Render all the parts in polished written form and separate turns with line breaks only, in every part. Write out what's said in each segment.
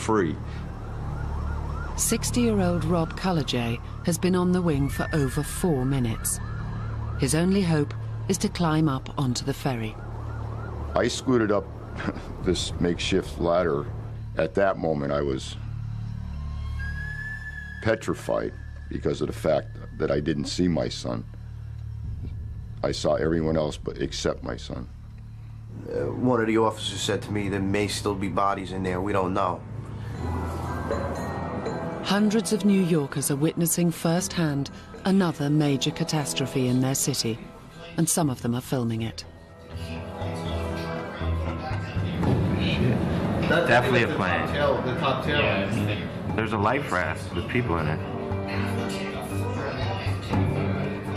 free.
60-year-old Rob Cullejay has been on the wing for over 4 minutes. His only hope is to climb up onto the ferry.
I scooted up this makeshift ladder. At that moment, I was petrified because of the fact that I didn't see my son. I saw everyone else but except my son.
One of the officers said to me there may still be bodies in there, we don't know.
Hundreds of New Yorkers are witnessing firsthand another major catastrophe in their city, and some of them are filming it.
Definitely a plane.
The top tail.
Yeah, there's a life raft with people in it.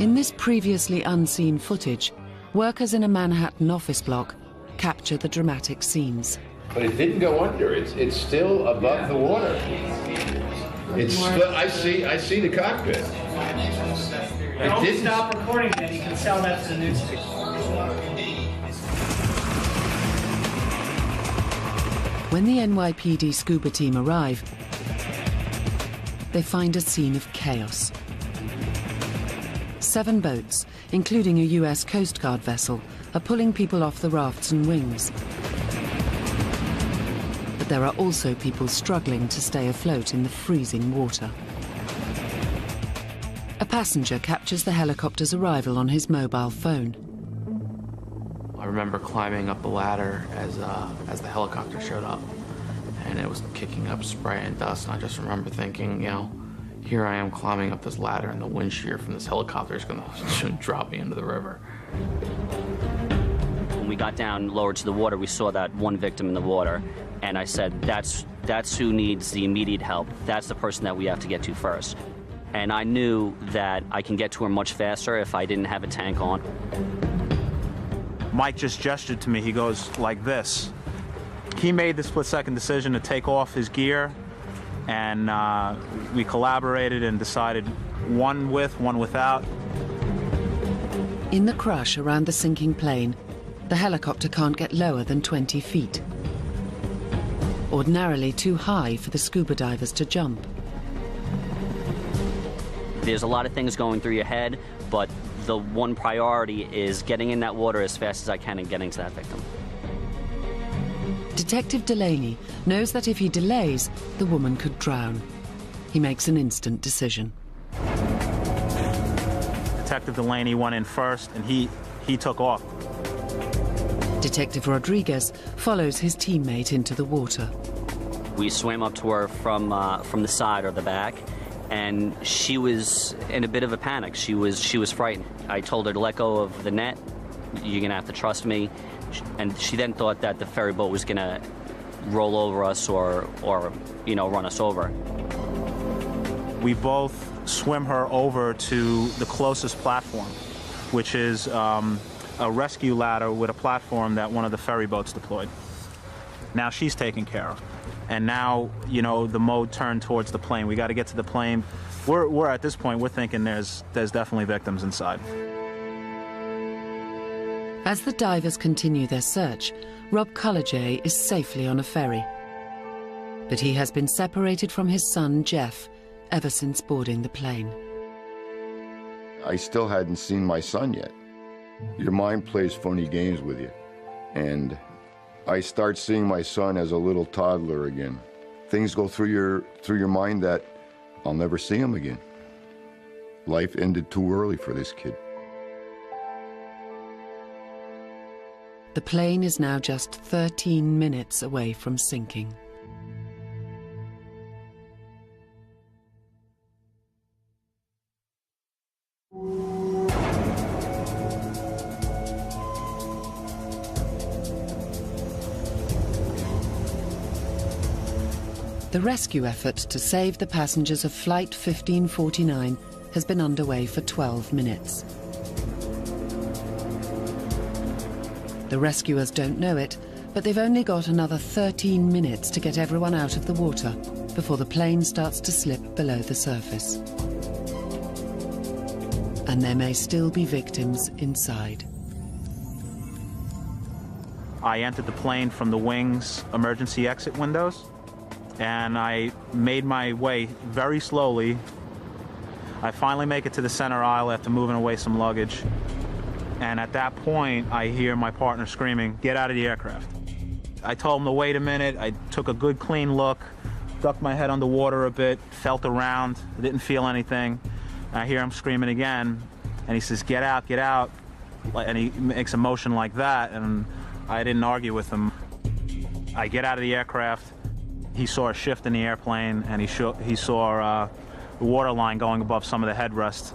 In this previously unseen footage, workers in a Manhattan office block capture the dramatic scenes.
But it didn't go under. It's still above the water. It's still, I see the cockpit.
Don't stop recording that. You can sell that to the newspaper.
When the NYPD scuba team arrive, they find a scene of chaos. 7 boats, including a US Coast Guard vessel, are pulling people off the rafts and wings. But there are also people struggling to stay afloat in the freezing water. A passenger captures the helicopter's arrival on his mobile phone.
I remember climbing up the ladder as the helicopter showed up, and it was kicking up spray and dust, and I just remember thinking, you know, here I am climbing up this ladder, and the wind shear from this helicopter is going to drop me into the river.
When we got down lower to the water, we saw that one victim in the water, and I said, that's who needs the immediate help. That's the person that we have to get to first. And I knew that I can get to her much faster if I didn't have a tank on.
Mike just gestured to me. He goes like this. He made the split-second decision to take off his gear, and we collaborated and decided one with, one without.
In the crush around the sinking plane, the helicopter can't get lower than 20 feet. Ordinarily too high for the scuba divers to jump.
There's a lot of things going through your head, but the one priority is getting in that water as fast as I can and getting to that victim.
Detective Delaney knows that if he delays, the woman could drown. He makes an instant decision.
Detective Delaney went in first, and he took off.
Detective Rodriguez follows his teammate into the water.
We swam up to her from the side or the back, and she was in a bit of a panic. She was frightened. I told her to let go of the net. You're gonna have to trust me. And she then thought that the ferry boat was gonna roll over us or you know, run us over.
We both swim her over to the closest platform, which is a rescue ladder with a platform that one of the ferry boats deployed. Now she's taken care of. And now, you know, the mode turned towards the plane. We got to get to the plane. We're at this point, we're thinking there's definitely victims inside.
As the divers continue their search, Rob Cullejay is safely on a ferry. But he has been separated from his son, Jeff, ever since boarding the plane.
I still hadn't seen my son yet. Your mind plays funny games with you. And I start seeing my son as a little toddler again. Things go through your mind that I'll never see him again. Life ended too early for this kid.
The plane is now just 13 minutes away from sinking. The rescue effort to save the passengers of Flight 1549 has been underway for 12 minutes. The rescuers don't know it, but they've only got another 13 minutes to get everyone out of the water before the plane starts to slip below the surface. And there may still be victims inside.
I entered the plane from the wing's emergency exit windows. and I made my way very slowly. I finally make it to the center aisle after moving away some luggage. And at that point, I hear my partner screaming, "Get out of the aircraft." I told him to wait a minute. I took a good clean look, ducked my head underwater a bit, felt around, didn't feel anything. I hear him screaming again, and he says, "Get out, get out." And he makes a motion like that, and I didn't argue with him. I get out of the aircraft. He saw a shift in the airplane, and he saw the water line going above some of the headrests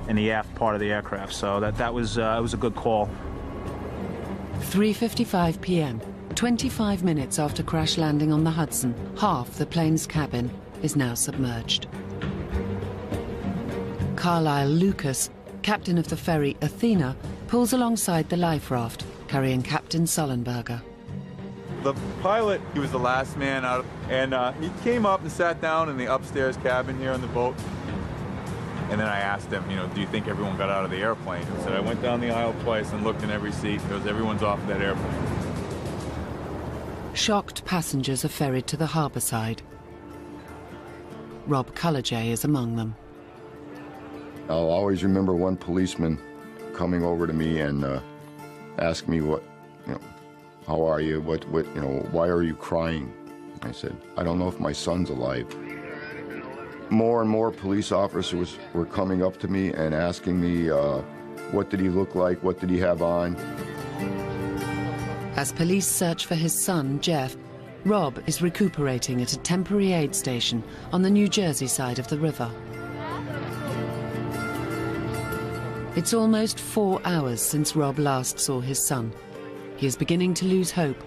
in the aft part of the aircraft. So it was a good call.
3:55 p.m., 25 minutes after crash landing on the Hudson, half the plane's cabin is now submerged. Carlisle Lucas, captain of the ferry Athena, pulls alongside the life raft, carrying Captain Sullenberger.
The pilot, he was the last man out, and he came up and sat down in the upstairs cabin here on the boat. And then I asked him, do you think everyone got out of the airplane? He said, I went down the aisle twice and looked in every seat. It was everyone's off that airplane.
Shocked passengers are ferried to the harbour side. Rob Cullejay is among them.
I'll always remember one policeman coming over to me and asking me how are you? Why are you crying? I said, I don't know if my son's alive. More and more police officers were coming up to me and asking me, what did he look like? What did he have on?
As police search for his son, Jeff, Rob is recuperating at a temporary aid station on the New Jersey side of the river. It's almost 4 hours since Rob last saw his son. He is beginning to lose hope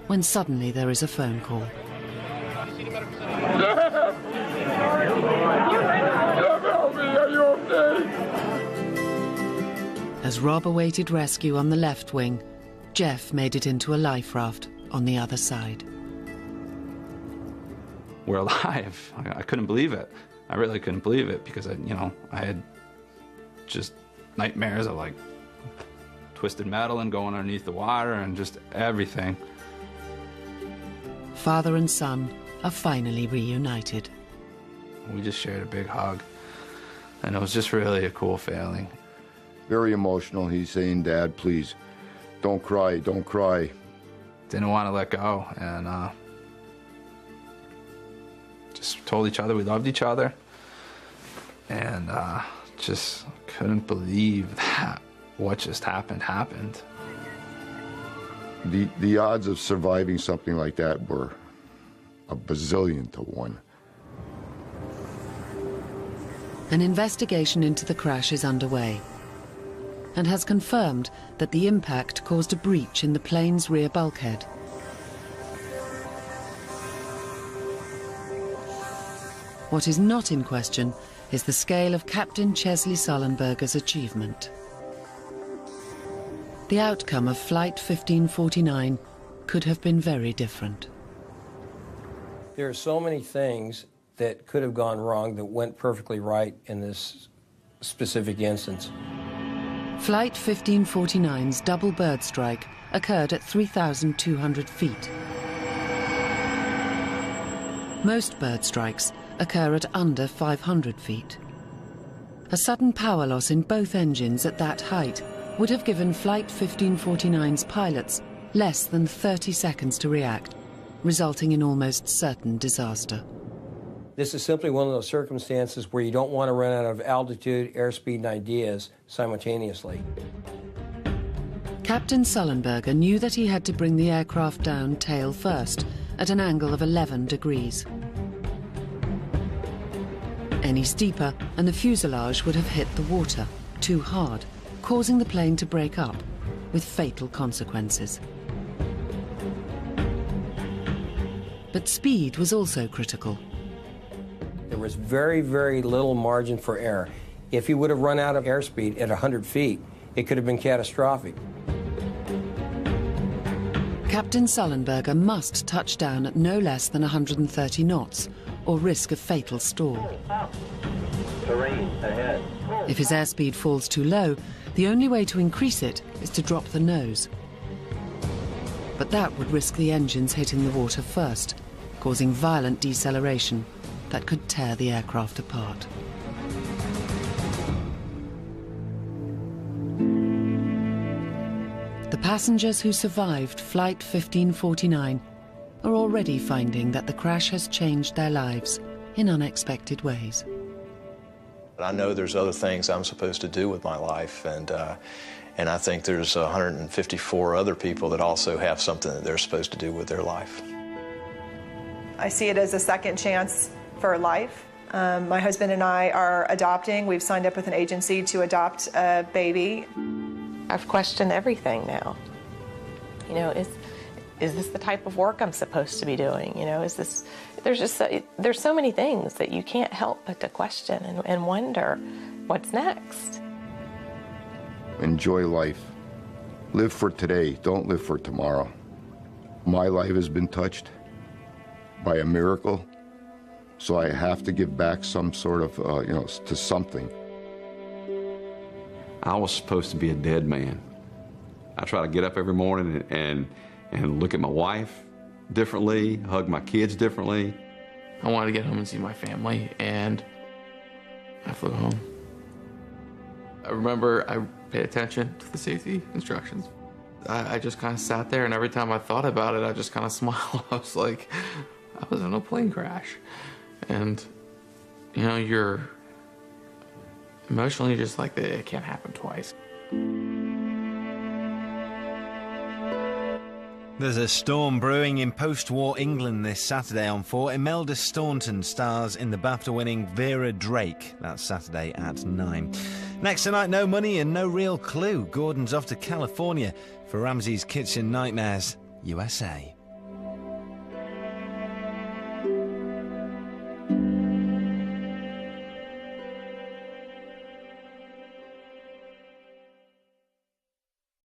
when suddenly there is a phone call. As Rob awaited rescue on the left wing, Jeff made it into a life raft on the other side.
We're alive. I couldn't believe it. I really couldn't believe it because I had just nightmares of twisted metal and going underneath the water and just everything.
Father and son are finally reunited.
We just shared a big hug, and it was just really a cool feeling.
Very emotional. He's saying, Dad, please, don't cry, don't cry.
Didn't want to let go, and just told each other we loved each other, and just couldn't believe that what just happened.
The odds of surviving something like that were a bazillion to one.
An investigation into the crash is underway and has confirmed that the impact caused a breach in the plane's rear bulkhead. What is not in question is the scale of Captain Chesley Sullenberger's achievement. The outcome of Flight 1549 could have been very different.
There are so many things that could have gone wrong that went perfectly right in this specific instance.
Flight 1549's double bird strike occurred at 3,200 feet. Most bird strikes occur at under 500 feet. A sudden power loss in both engines at that height would have given Flight 1549's pilots less than 30 seconds to react, resulting in almost certain disaster.
This is simply one of those circumstances where you don't want to run out of altitude, airspeed, and ideas simultaneously.
Captain Sullenberger knew that he had to bring the aircraft down tail first at an angle of 11 degrees. Any steeper and the fuselage would have hit the water too hard, causing the plane to break up with fatal consequences. But speed was also critical.
There was very, very little margin for error. If he would have run out of airspeed at 100 feet, it could have been catastrophic.
Captain Sullenberger must touch down at no less than 130 knots or risk a fatal stall.
Terrain ahead.
If his airspeed falls too low, the only way to increase it is to drop the nose. But that would risk the engines hitting the water first, causing violent deceleration that could tear the aircraft apart. The passengers who survived Flight 1549 are already finding that the crash has changed their lives in unexpected ways.
I know there's other things I'm supposed to do with my life, and I think there's 154 other people that also have something that they're supposed to do with their life.
I see it as a second chance for life. My husband and I are adopting. We've signed up with an agency to adopt a baby.
I've questioned everything now. You know, is this the type of work I'm supposed to be doing? You know, is this, there's so many things that you can't help but to question and wonder what's next.
Enjoy life. Live for today, don't live for tomorrow. My life has been touched by a miracle, so I have to give back some sort of, to something.
I was supposed to be a dead man. I try to get up every morning and look at my wife differently, hug my kids differently.
I wanted to get home and see my family, and I flew home. I remember I paid attention to the safety instructions. I just kind of sat there, and every time I thought about it, I just kind of smiled. I was like, I was in a plane crash. And, you know, you're emotionally just like, it can't happen twice.
There's a storm brewing in post-war England this Saturday on 4. Imelda Staunton stars in the BAFTA-winning Vera Drake. That's Saturday at 9. Next tonight, no money and no real clue. Gordon's off to California for Ramsey's Kitchen Nightmares, USA.